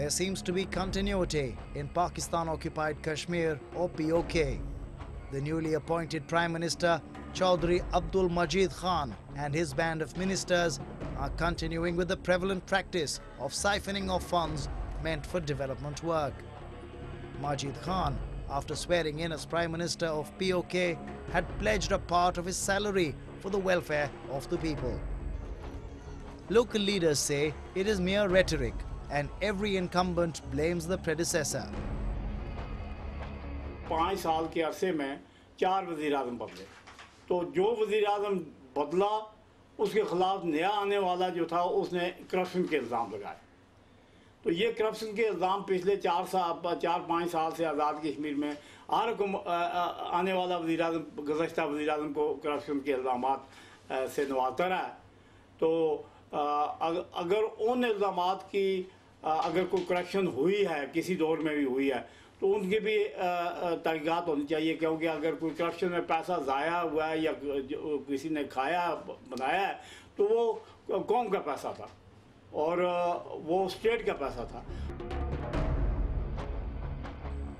There seems to be continuity in Pakistan-occupied Kashmir or POK. The newly appointed Prime Minister Chaudhry Abdul Majid Khan and his band of ministers are continuing with the prevalent practice of siphoning off funds meant for development work. Majid Khan, after swearing in as Prime Minister of POK, had pledged a part of his salary for the welfare of the people. Local leaders say it is mere rhetoric and every incumbent blames the predecessor. 5 साल के अरसे में 4 वज़ीर-ए-आज़म बदले, तो जो वज़ीर-ए-आज़म बदला उसके खिलाफ नया आने वाला जो था उसने करप्शन के इल्ज़ाम लगाए। तो ये करप्शन के इल्ज़ाम पिछले 4-5 साल से आज़ाद कश्मीर में हर आने वाला वज़ीर-ए-आज़म गुज़श्ता वज़ीर-ए-आज़म को करप्शन के इल्ज़ामात से नवाजता रहा है। तो अगर उन इल्ज़ामात की अगर कोई करप्शन हुई है, किसी दौर में भी हुई है, तो उनकी भी तहक़ीक़ात होनी चाहिए, क्योंकि अगर कोई करप्शन में पैसा ज़ाया हुआ है या किसी ने खाया बनाया है तो वो कौम का पैसा था और वो स्टेट का पैसा था।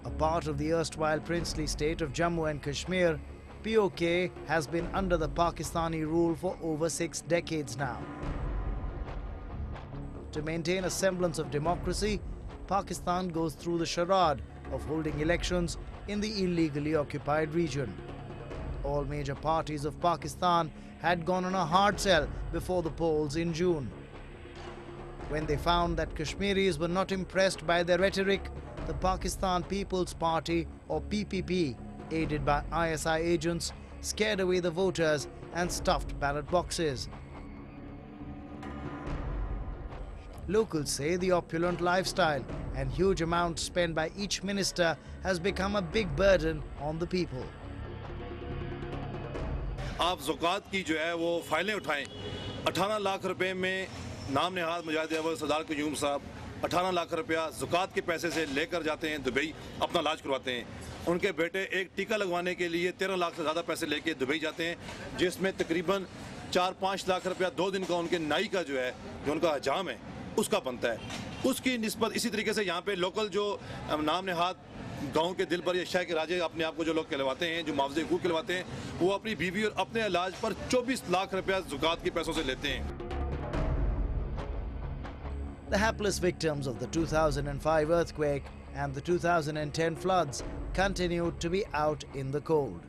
A part of the erstwhile princely state of Jammu and Kashmir, POK has been under the Pakistani rule for over 6 decades now. To maintain a semblance of democracy, Pakistan goes through the charade of holding elections in the illegally occupied region. All major parties of Pakistan had gone on a hard sell before the polls in June. When they found that Kashmiris were not impressed by their rhetoric, the Pakistan People's Party or PPP, aided by ISI agents, scared away the voters and stuffed ballot boxes. Locals say the opulent lifestyle and huge amounts spent by each minister has become a big burden on the people. आप ज़कात की जो है वो फाइलें उठाएं। 18 लाख रुपए में नाम नहाद मुजाहिद अव्वल सरदार क़यूम साहब 18 लाख रुपया ज़कात के पैसे से लेकर जाते हैं दुबई, अपना इलाज करवाते हैं। उनके बेटे एक टीका लगवाने के लिए 13 लाख से ज़्यादा पैसे लेके दुबई जाते हैं, जिसमें तकरीबन 4-5 लाख रुपया 2 दिन का उनके नाई का जो है, जो उनका हजाम है, उसका बनता है। उसकी निस्बत इसी तरीके से यहाँ पे लोकल जो नाम नहाद गाँव के दिल पर या शाह के राजे अपने आप को जो लोग कहलवाते हैं, जो मुआवजे हुकूक कहलवाते हैं, वो अपनी बीवी और अपने इलाज पर 24 लाख रुपया ज़कात के पैसों से लेते हैं। The hapless victims of the 2005 earthquake and the 2010 floods continued to be out in the cold.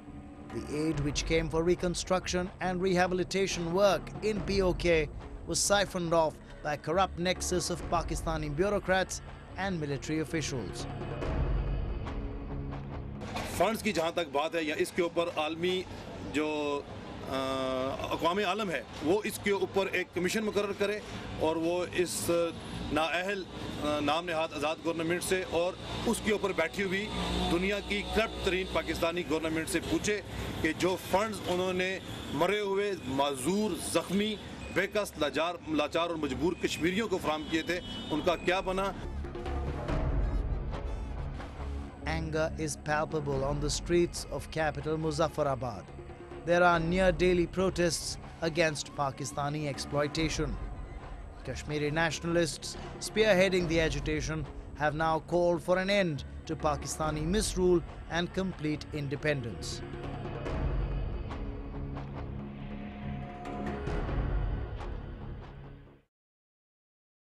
The aid which came for reconstruction and rehabilitation work in POK was siphoned off by a corrupt nexus of Pakistani bureaucrats and military officials. Funds की जहाँ तक बात है या इसके ऊपर आलमी जो अक़वाम आलम है वो इसके ऊपर एक कमीशन मुकर्रर करे और वो इस नाअहल नाम नहाद आज़ाद गवर्नमेंट से और उसके ऊपर बैठी हुई दुनिया की करप्ट तरीन पाकिस्तानी गवर्नमेंट से पूछे कि जो फंड्स उन्होंने मरे हुए माजूर ज़ख्मी बेकस लाचार और मजबूर कश्मीरियों को फराहम किए थे उनका क्या बना। Anger is palpable on the streets of capital Muzaffarabad. There are near-daily protests against Pakistani exploitation. Kashmiri nationalists spearheading the agitation have now called for an end to Pakistani misrule and complete independence.